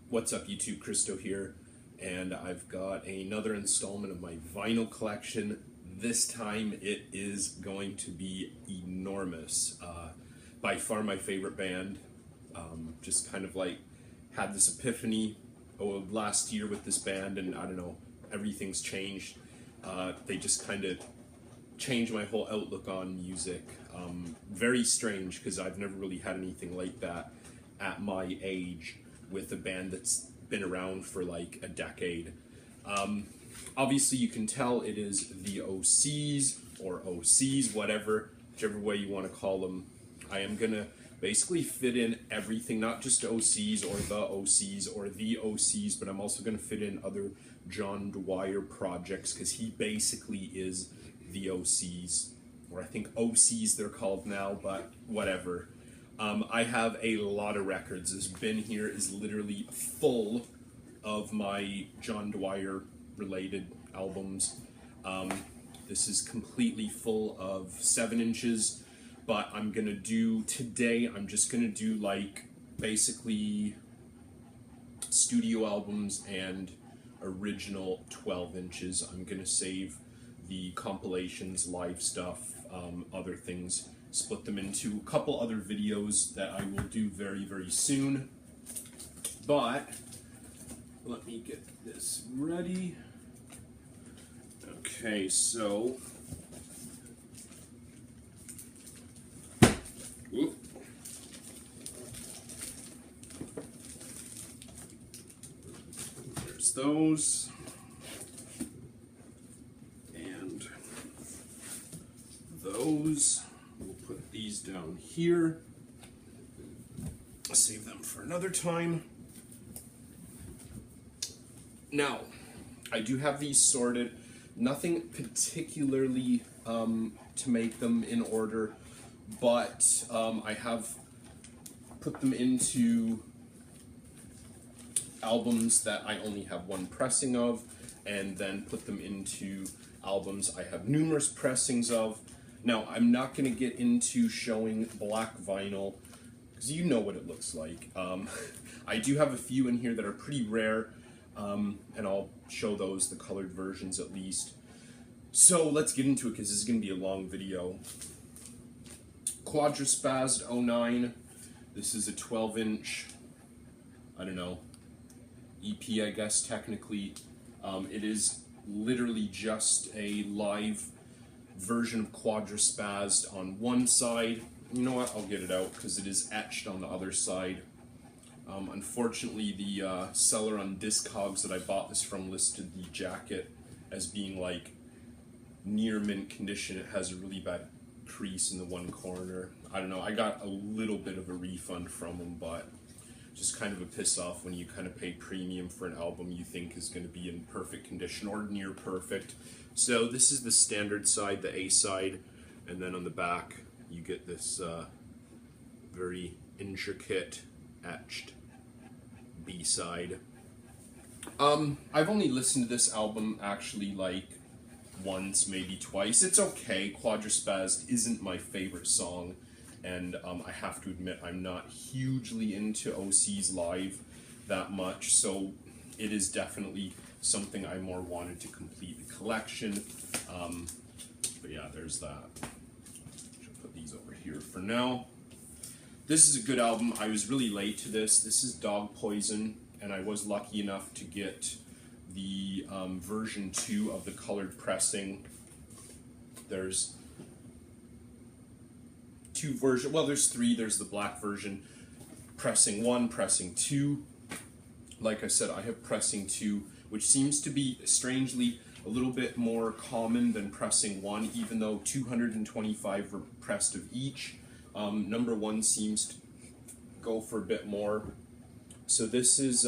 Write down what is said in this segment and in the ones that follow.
What's up YouTube, Christo here, and I've got another installment of my vinyl collection. This time it is going to be enormous. By far my favorite band. Just kind of like had this epiphany last year with this band, and I don't know, everything's changed. They just kind of changed my whole outlook on music. Very strange because I've never really had anything like that at my age with a band that's been around for like a decade. Obviously you can tell it is the OCs or OCs, whichever way you want to call them. I am gonna basically fit in everything, not just OCs or the OCs or the OCs, but I'm also gonna fit in other John Dwyer projects because he basically is the OCs, or I think OCs they're called now, but whatever. I have a lot of records. This bin here is literally full of my John Dwyer related albums. This is completely full of 7 inches, but I'm gonna do today, I'm just gonna do like basically studio albums and original 12 inches. I'm gonna save the compilations, live stuff, other things, split them into a couple other videos that I will do very, very soon. But let me get this ready. Okay, so whoop. There's those. And those. We'll put these down here. Save them for another time. Now, I do have these sorted. Nothing particularly to make them in order, but I have put them into albums that I only have one pressing of, and then put them into albums I have numerous pressings of. Now, I'm not going to get into showing black vinyl, because you know what it looks like. I do have a few in here that are pretty rare, and I'll show those, the colored versions at least. So let's get into it, because this is going to be a long video. Quadra Spazzed 09. This is a 12-inch, I don't know, EP, I guess, technically. It is literally just a live version of Quadra Spazzed on one side. You know what, I'll get it out because it is etched on the other side. Unfortunately, the seller on Discogs that I bought this from listed the jacket as being like near mint condition. It has a really bad crease in the one corner. I don't know, I got a little bit of a refund from them, but just kind of a piss off when you kind of pay premium for an album you think is going to be in perfect condition or near perfect. So this is the standard side, the A side, and then on the back you get this very intricate etched B side. I've only listened to this album actually like once, maybe twice. It's okay. Quadra Spazzed isn't my favorite song, and I have to admit I'm not hugely into OC's live that much, so it is definitely something I more wanted to complete the collection. But yeah, there's that. I'll put these over here for now. This is a good album. I was really late to this. This is Dog Poison, and I was lucky enough to get the version 2 of the colored pressing. There's 2 versions, well there's 3, there's the black version, pressing 1, pressing 2. Like I said, I have pressing 2, which seems to be strangely a little bit more common than pressing 1, even though 225 were pressed of each. Number 1 seems to go for a bit more. So this is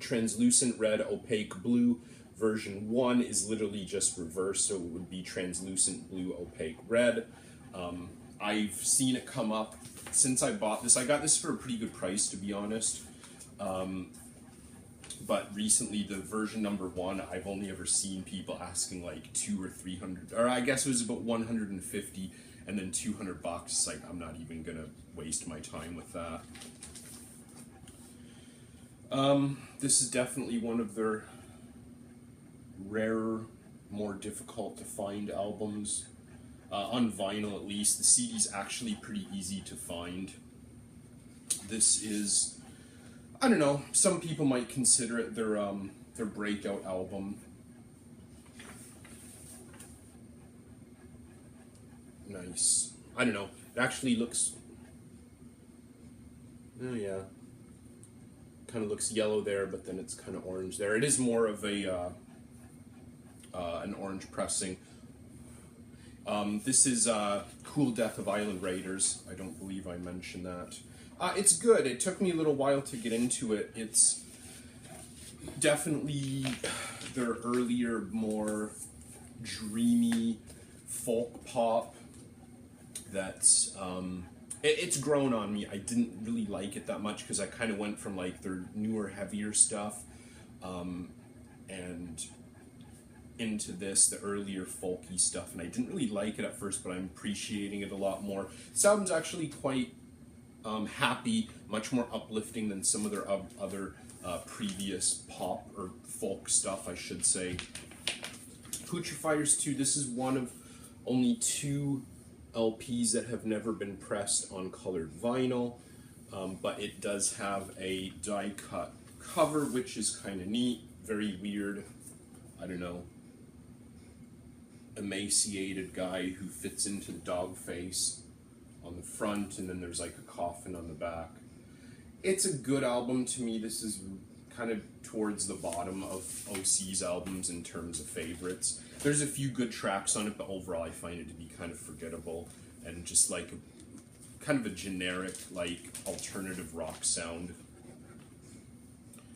translucent red, opaque blue. Version 1 is literally just reversed, so it would be translucent blue, opaque red. I've seen it come up since I bought this. I got this for a pretty good price, to be honest. But recently, the version number 1, I've only ever seen people asking like $200 or $300, or I guess it was about 150, and then $200. Like, I'm not even gonna waste my time with that. This is definitely one of their rarer, more difficult to find albums. On vinyl at least. The CD's actually pretty easy to find. This is, I don't know, some people might consider it their breakout album. Nice. I don't know. It actually looks, oh yeah, kind of looks yellow there, but then it's kind of orange there. It is more of a an orange pressing. This is Cool Death of Island Raiders. I don't believe I mentioned that. It's good. It took me a little while to get into it. It's definitely their earlier, more dreamy folk pop. That's it's grown on me. I didn't really like it that much because I kind of went from like their newer, heavier stuff, and into the earlier folky stuff, and I didn't really like it at first, but I'm appreciating it a lot more. This album's actually quite happy, much more uplifting than some of their other previous pop or folk stuff, I should say. Putrefiers 2, this is one of only 2 LPs that have never been pressed on colored vinyl, but it does have a die-cut cover, which is kind of neat, very weird, I don't know, emaciated guy who fits into the dog face on the front, and then there's like a coffin on the back. It's a good album to me. This is kind of towards the bottom of OC's albums in terms of favorites. There's a few good tracks on it, but overall I find it to be kind of forgettable and just like kind of a generic like alternative rock sound.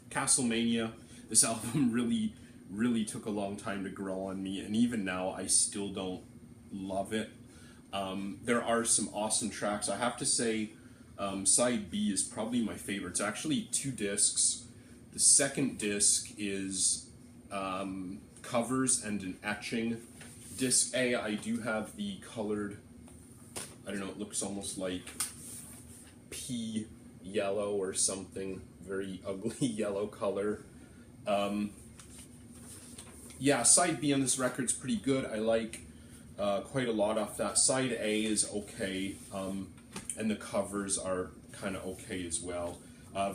Castlemania, this album really took a long time to grow on me, and even now I still don't love it. There are some awesome tracks. I have to say, side B is probably my favorite. It's actually 2 discs. The second disc is covers and an etching. Disc A, I do have the colored, I don't know, it looks almost like pea yellow or something, very ugly yellow color. Yeah, side B on this record's pretty good. I like quite a lot off that. Side A is okay, and the covers are kind of okay as well.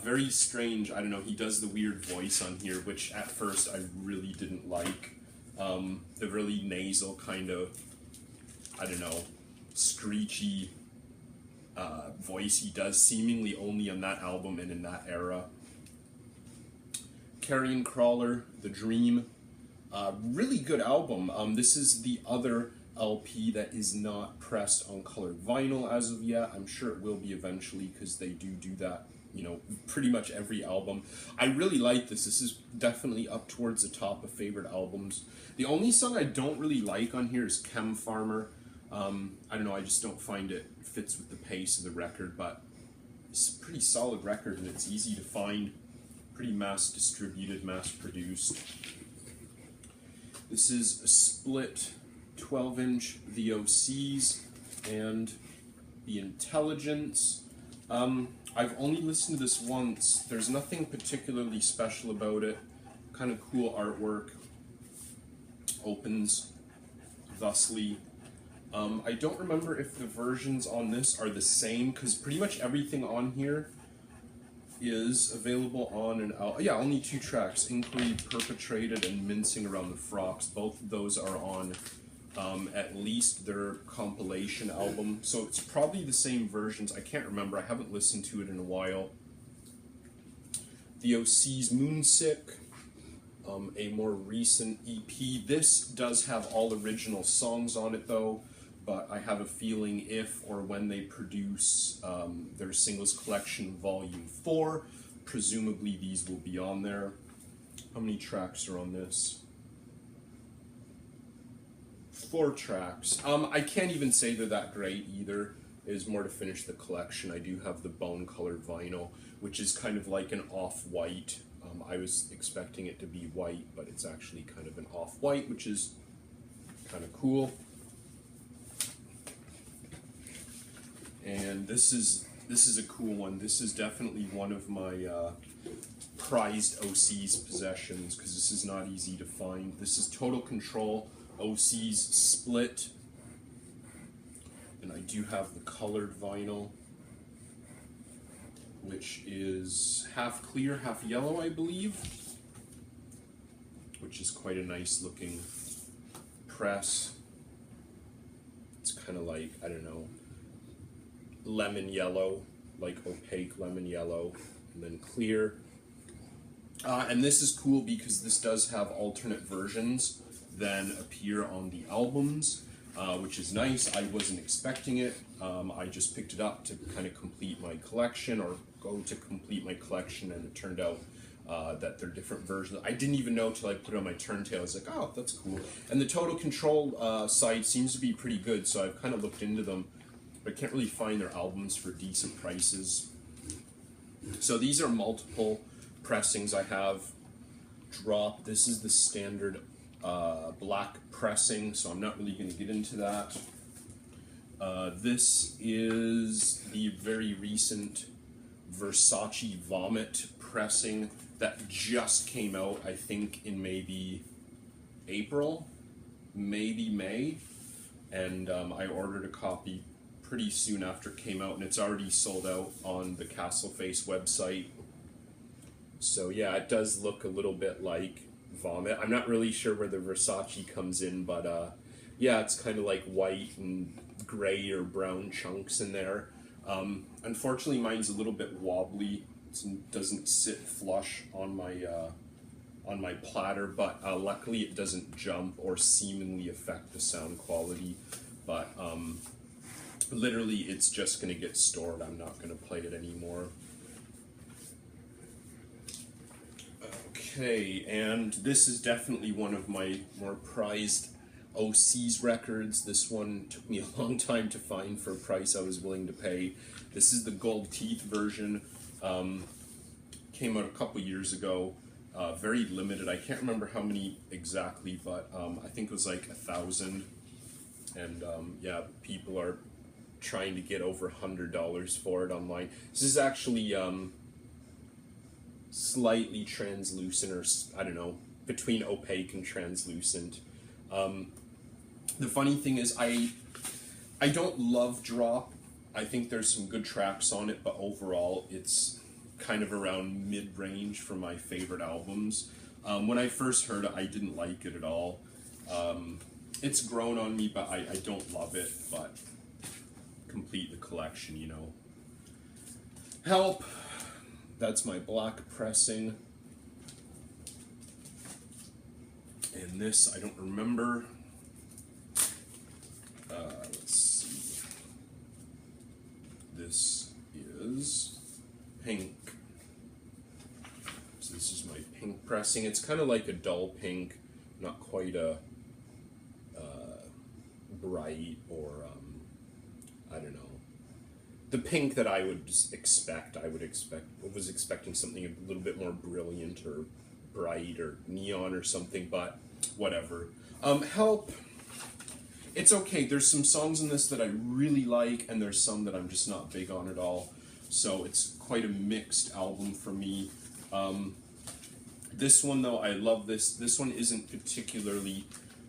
Very strange, I don't know, he does the weird voice on here, which at first I really didn't like. The really nasal kind of, I don't know, screechy voice he does, seemingly only on that album and in that era. Carrion Crawler, The Dream. Really good album. This is the other LP that is not pressed on colored vinyl as of yet. I'm sure it will be eventually because they do that, you know, pretty much every album. I really like this. This is definitely up towards the top of favorite albums. The only song I don't really like on here is Chem Farmer. I don't know, I just don't find it fits with the pace of the record, but it's a pretty solid record and it's easy to find. Pretty mass distributed, mass produced. This is a split 12-inch VOCs and The Intelligence. I've only listened to this once. There's nothing particularly special about it. Kind of cool artwork. Opens thusly. I don't remember if the versions on this are the same, because pretty much everything on here is available on an album. Yeah, only 2 tracks, Inquiry Perpetrated and Mincing Around the Frocks. Both of those are on at least their compilation album, so it's probably the same versions. I can't remember, I haven't listened to it in a while. The OC's Moonsick, a more recent EP. This does have all original songs on it though, but I have a feeling if or when they produce their singles collection volume 4, presumably these will be on there. How many tracks are on this? 4 tracks. I can't even say they're that great either. It is more to finish the collection. I do have the bone colored vinyl, which is kind of like an off-white. I was expecting it to be white, but it's actually kind of an off-white, which is kind of cool. And this is This is a cool one. This is definitely one of my prized OC's possessions because this is not easy to find. This is Total Control OC's Split, and I do have the colored vinyl, which is half clear, half yellow, I believe, which is quite a nice looking press. It's kind of like, I don't know, lemon yellow, like opaque lemon yellow, and then clear. And this is cool because this does have alternate versions than appear on the albums, which is nice. I wasn't expecting it. I just picked it up to kind of complete my collection, or go to complete my collection, and it turned out that they're different versions. I didn't even know till I put it on my turntable. I was like, oh, that's cool. And the Total Control site seems to be pretty good, so I've kind of looked into them, but I can't really find their albums for decent prices. So these are multiple pressings I have dropped. This is the standard black pressing, so I'm not really going to get into that. This is the very recent Versace Vomit pressing that just came out, I think, in maybe April, maybe May, and I ordered a copy pretty soon after it came out, and it's already sold out on the Castleface website. So yeah, it does look a little bit like Vomit. I'm not really sure where the Versace comes in, but yeah, it's kind of like white and gray or brown chunks in there. Unfortunately, mine's a little bit wobbly. It doesn't sit flush on my platter, but luckily it doesn't jump or seemingly affect the sound quality. But literally, it's just going to get stored. I'm not going to play it anymore. Okay, and this is definitely one of my more prized OC's records. This one took me a long time to find for a price I was willing to pay. This is the Gold Teeth version. Came out a couple years ago. Very limited. I can't remember how many exactly, but I think it was like 1,000. And yeah, people are trying to get over $100 for it online. This is actually slightly translucent, or I don't know, between opaque and translucent. The funny thing is, I don't love Drop. I think there's some good tracks on it, but overall it's kind of around mid-range for my favorite albums. When I first heard it, I didn't like it at all. It's grown on me, but I don't love it, but complete the collection, you know. Help! That's my black pressing. And this, I don't remember. Let's see. This is pink. So this is my pink pressing. It's kind of like a dull pink, not quite a bright or, I don't know. The pink that I would expect, was expecting something a little bit more brilliant or bright or neon or something, but whatever. Help. It's okay. There's some songs in this that I really like, and there's some that I'm just not big on at all. So it's quite a mixed album for me. This one, though, I love this. This one isn't particularly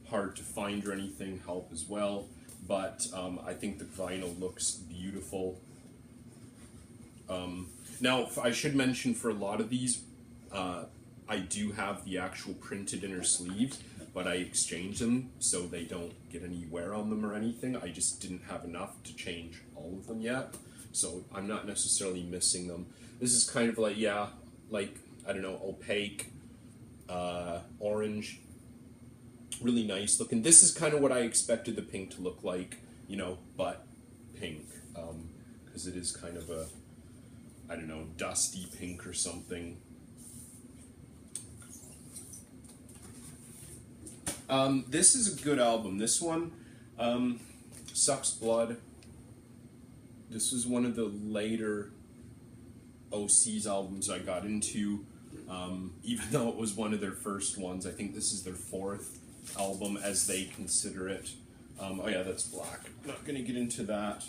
hard to find or anything. Help as well. But I think the vinyl looks beautiful. Now, I should mention for a lot of these, I do have the actual printed inner sleeves, but I exchange them so they don't get any wear on them or anything. I just didn't have enough to change all of them yet, so I'm not necessarily missing them. This is kind of like, yeah, like, I don't know, opaque, orange, really nice looking. This is kind of what I expected the pink to look like, you know, but pink, because it is kind of a, I don't know, dusty pink or something. This is a good album. This one, Sucks Blood. This was one of the later OC's albums I got into, even though it was one of their first ones. I think this is their 4th album, as they consider it. Oh yeah, that's black. Not going to get into that.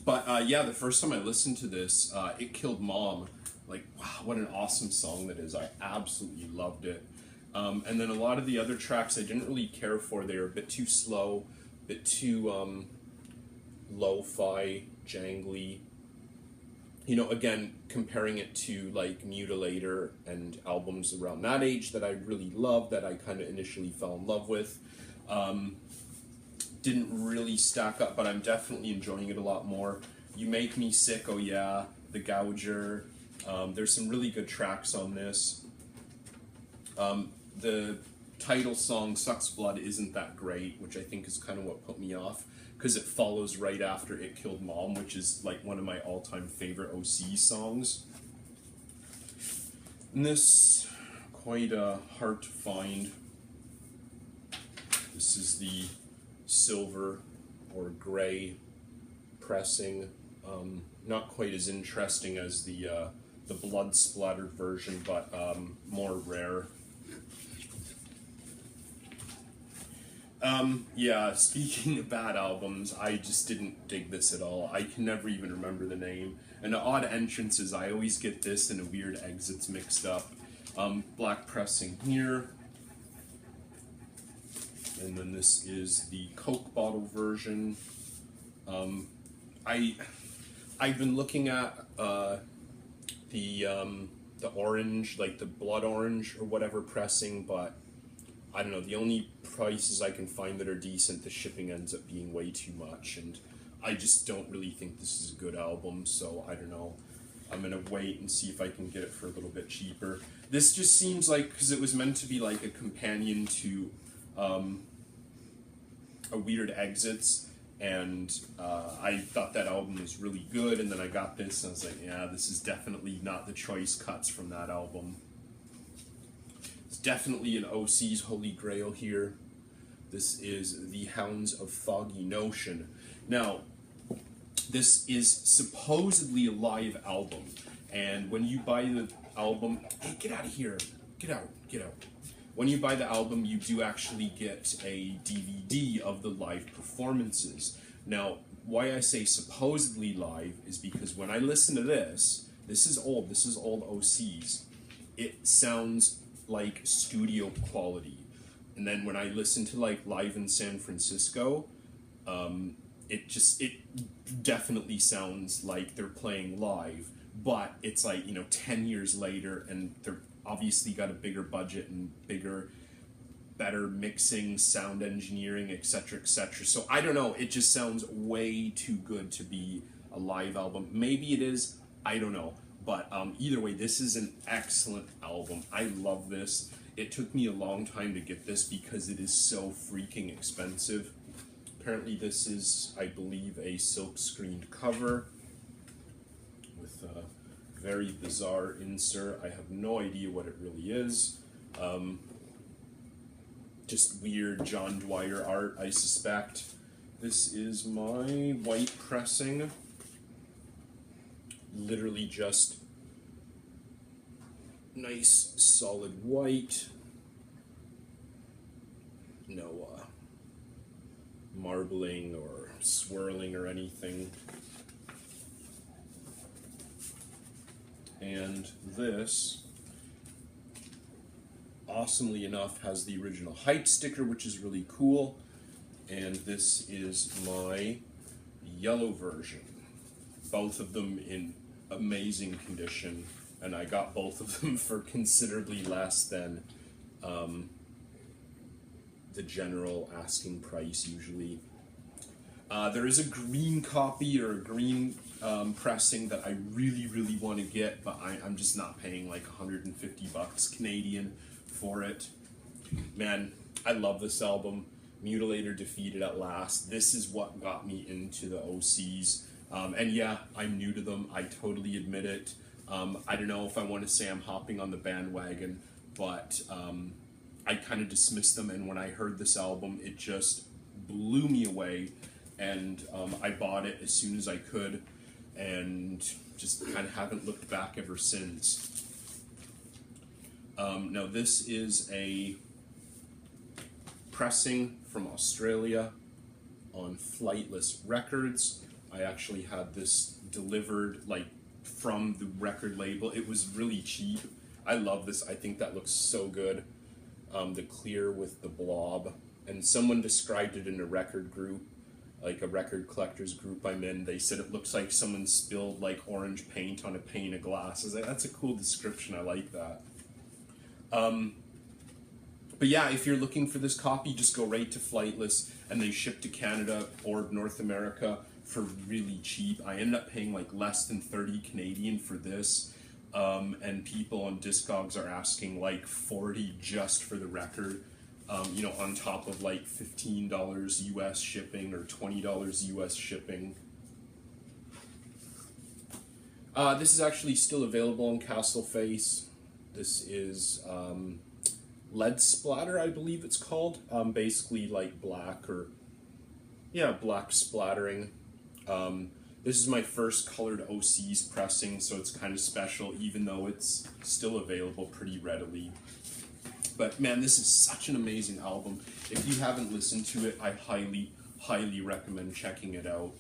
But yeah, the first time I listened to this, It Killed Mom, like, wow, what an awesome song that is. I absolutely loved it. And then a lot of the other tracks I didn't really care for. They were a bit too slow, a bit too lo-fi, jangly. You know, again, comparing it to like Mutilator and albums around that age that I really loved, that I kind of initially fell in love with. Didn't really stack up, but I'm definitely enjoying it a lot more. You Make Me Sick, oh yeah, The Gouger. There's some really good tracks on this. The title song, Sucks Blood, isn't that great, which I think is kind of what put me off, because it follows right after It Killed Mom, which is like one of my all-time favorite OC songs. And this, quite hard to find. This is the silver or gray pressing. Not quite as interesting as the blood splattered version, but more rare. Yeah, speaking of bad albums, I just didn't dig this at all. I can never even remember the name. And the odd entrances, I always get this and a weird exits mixed up. Black pressing here. And then this is the Coke bottle version. I've been looking at the orange, like the blood orange or whatever pressing, but I don't know, the only prices I can find that are decent, the shipping ends up being way too much, and I just don't really think this is a good album, so I don't know. I'm gonna wait and see if I can get it for a little bit cheaper. This just seems like, because it was meant to be like a companion to a Weird Exits, and I thought that album was really good, and then I got this and I was like, yeah, this is definitely not the choice cuts from that album. It's definitely an OC's Holy Grail here. This is the Hounds of Thugin Notion. Now, this is supposedly a live album, and when you buy the album, hey, get out of here, get out. When you buy the album, you do actually get a DVD of the live performances. Now, why I say supposedly live is because when I listen to this is old OCs, it sounds like studio quality. And then when I listen to like Live in San Francisco, it definitely sounds like they're playing live, but it's like, 10 years later, and they're obviously got a bigger budget and better mixing, sound engineering, etc., etc. So I don't know, it just sounds way too good to be a live album. Maybe it is, I don't know. But either way, this is an excellent album. I love this. It took me a long time to get this because it is so freaking expensive. Apparently this is, I believe, a silk screened cover with a very bizarre insert. I have no idea what it really is. Just weird John Dwyer art, I suspect. This is my white pressing. Literally just nice solid white. No marbling or swirling or anything. And this, awesomely enough, has the original hype sticker, which is really cool. And this is my yellow version. Both of them in amazing condition, and I got both of them for considerably less than the general asking price usually. There is a green copy or a green pressing that I really want to get, but I'm just not paying like 150 bucks Canadian for it. Man, I love this album. Mutilator defeated at last. This is what got me into the OCs. And yeah, I'm new to them. I totally admit it. I don't know if I want to say I'm hopping on the bandwagon, but I kind of dismissed them. And when I heard this album, it just blew me away. And I bought it as soon as I could, and just kind of haven't looked back ever since. Now this is a pressing from Australia on Flightless Records. I actually had this delivered like from the record label. It was really cheap. I love this. I think that looks so good. The clear with the blob. And someone described it in a record group, like a record collectors group I'm in. They said it looks like someone spilled like orange paint on a pane of glass. I was like, that's a cool description. I like that. But yeah, if you're looking for this copy, just go right to Flightless, and they ship to Canada or North America for really cheap. I ended up paying like less than 30 Canadian for this, and people on Discogs are asking like 40 just for the record, you know, on top of like $15 US shipping or $20 US shipping. This is actually still available on Castle Face. This is lead splatter, I believe it's called. Basically like black or, yeah, black splattering. This is my first colored OCs pressing, so it's kind of special, even though it's still available pretty readily. But man, this is such an amazing album. If you haven't listened to it, I highly recommend checking it out.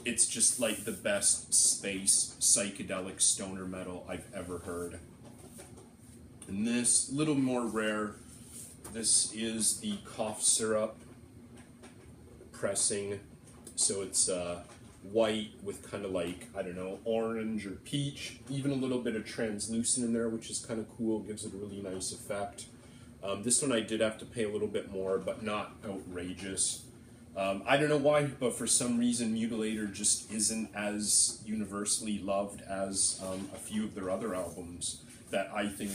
It's just like the best space psychedelic stoner metal I've ever heard. And this, little more rare, this is the cough syrup pressing. So it's white with kind of like, I don't know, orange or peach, even a little bit of translucent in there, which is kind of cool, gives it a really nice effect. This one I did have to pay a little bit more, but not outrageous. I don't know why, but for some reason Mutilator just isn't as universally loved as a few of their other albums that I think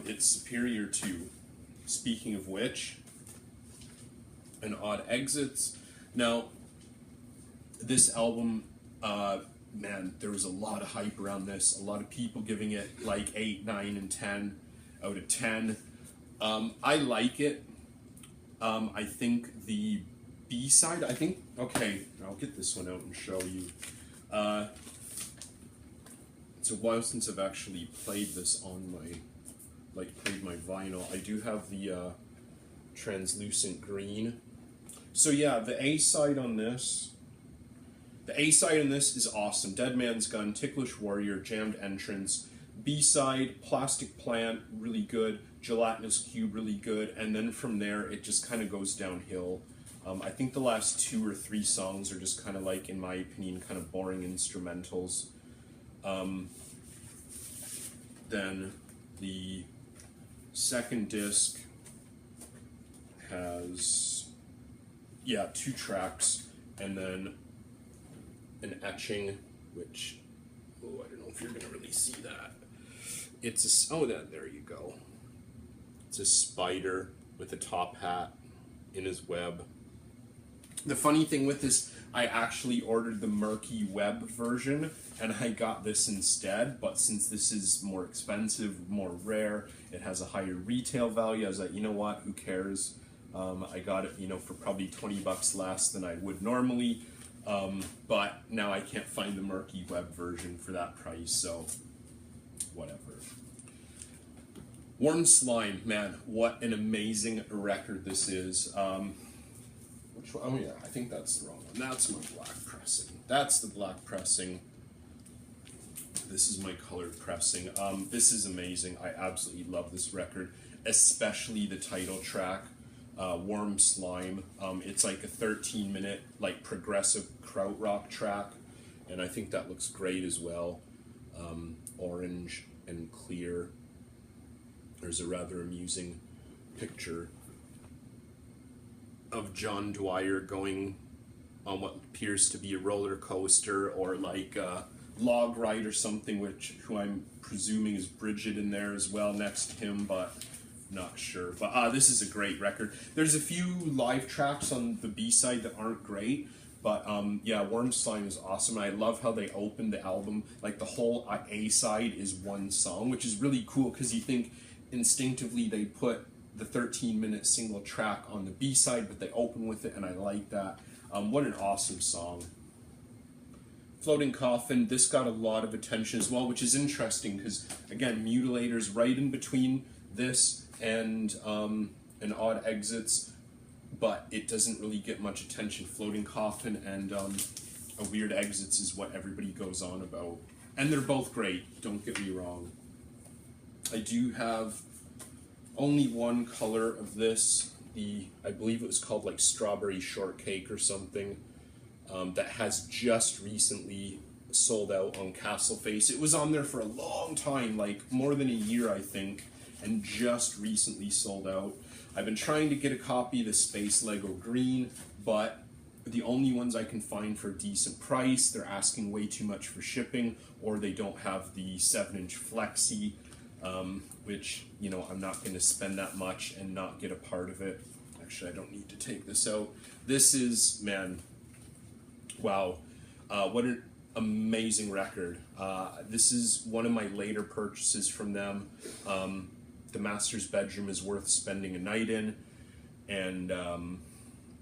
it's superior to. Speaking of which, an Odd Exits. Now, this album, man, there was a lot of hype around this. A lot of people giving it like 8, 9, and 10 out of 10. I like it. I think the B-side, okay, I'll get this one out and show you. It's a while since I've actually played this on my, played my vinyl. I do have the translucent green. So yeah, the A-side on this, is awesome. Dead Man's Gun, Ticklish Warrior, Jammed Entrance. B-side, Plastic Plant, really good. Gelatinous Cube, really good. And then from there, it just kind of goes downhill. I think the last 2 or 3 songs are just kind of like, in my opinion, kind of boring instrumentals. Then the second disc has, yeah, 2 tracks, and then an etching, which, oh, I don't know if you're gonna really see that. It's a, oh, there you go. It's a spider with a top hat in his web. The funny thing with this, I actually ordered the murky web version, and I got this instead, but since this is more expensive, more rare, it has a higher retail value, I was like, you know what, who cares? I got it, you know, for probably 20 bucks less than I would normally, but now I can't find the murky web version for that price, so whatever. Warm Slime, man, what an amazing record this is. Which one? Oh yeah, I think that's the wrong one. That's my black pressing. That's the black pressing. This is my colored pressing. This is amazing. I absolutely love this record, especially the title track, Warm Slime. It's like a 13-minute, like progressive krautrock track, and I think that looks great as well. Orange and clear. There's a rather amusing picture of John Dwyer going on what appears to be a roller coaster or like a log ride or something, who I'm presuming is Bridget in there as well next to him, but not sure. But this is a great record. There's a few live tracks on the B-side that aren't great, but yeah, Warm Slime is awesome. I love how they opened the album. Like the whole A-side is one song, which is really cool because you think instinctively they put the 13-minute single track on the B-side, but they open with it, and I like that. What an awesome song. Floating Coffin, this got a lot of attention as well, which is interesting because, again, Mutilator's right in between this and Odd Exits. but it doesn't really get much attention. Floating Coffin and A Weird Exits is what everybody goes on about. And they're both great, don't get me wrong. I do have only one color of this, I believe it was called like Strawberry Shortcake or something, that has just recently sold out on Castleface. It was on there for a long time, like more than a year I think, and just recently sold out. I've been trying to get a copy of the Space Lego Green, but the only ones I can find for a decent price, they're asking way too much for shipping, or they don't have the 7-inch Flexi, which, you know, I'm not going to spend that much and not get a part of it. Actually, I don't need to take this out. This is, man, wow, what an amazing record. This is one of my later purchases from them. The Master's Bedroom is worth spending a night in, and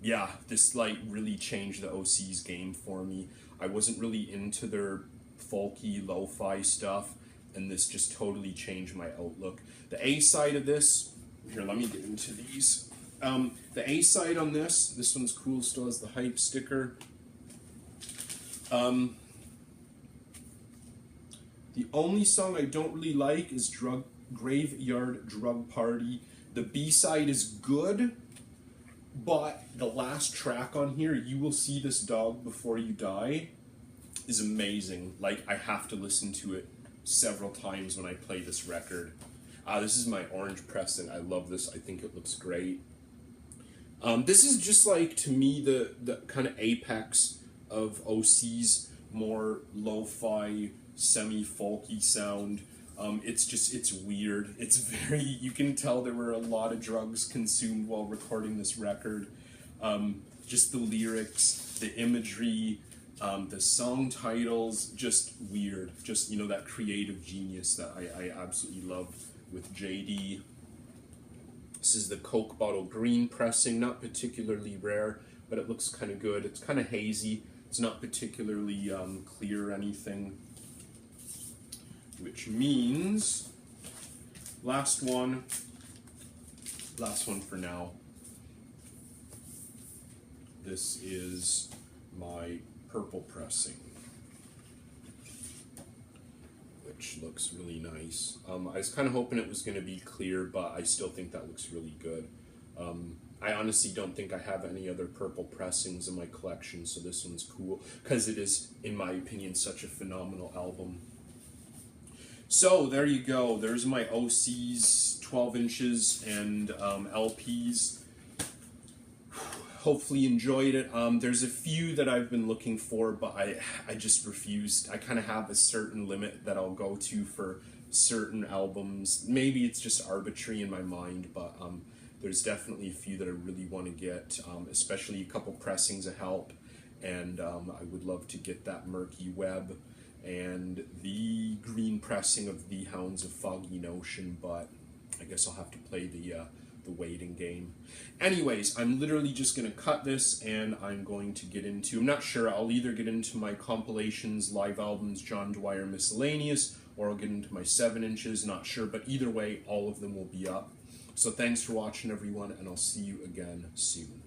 yeah, this like really changed the OC's game for me. I wasn't really into their folky lo-fi stuff, and this just totally changed my outlook. The A side of this, here, let me get into these. The A side on this one's cool, still has the hype sticker. The only song I don't really like is Graveyard Drug Party. The B side is good, but the last track on here, You Will See This Dog Before You Die, is amazing. Like, I have to listen to it several times when I play this record. This is my orange pressing. I love this. I think it looks great. This is just like, to me, the kind of apex of OC's more lo-fi, semi-folky sound. It's weird. It's very, you can tell there were a lot of drugs consumed while recording this record. Just the lyrics, the imagery, the song titles, just weird. Just, you know, that creative genius that I absolutely love with JD. This is the Coke Bottle Green pressing, not particularly rare, but it looks kind of good. It's kind of hazy. It's not particularly clear or anything. Which means, last one for now. This is my purple pressing, which looks really nice. I was kind of hoping it was going to be clear, but I still think that looks really good. I honestly don't think I have any other purple pressings in my collection, so this one's cool, because it is, in my opinion, such a phenomenal album. So there you go. There's my OCs, 12 inches, and LPs. Hopefully you enjoyed it. There's a few that I've been looking for, but I just refused. I kind of have a certain limit that I'll go to for certain albums. Maybe it's just arbitrary in my mind, but there's definitely a few that I really want to get, especially a couple pressings of Help, and I would love to get that Murky Web and the green pressing of the Hounds of Thugin, but I guess I'll have to play the waiting game. Anyways, I'm literally just going to cut this, and I'm going to get into, I'm not sure, I'll either get into my compilations, live albums, John Dwyer Miscellaneous, or I'll get into my 7 inches, not sure, but either way, all of them will be up. So thanks for watching, everyone, and I'll see you again soon.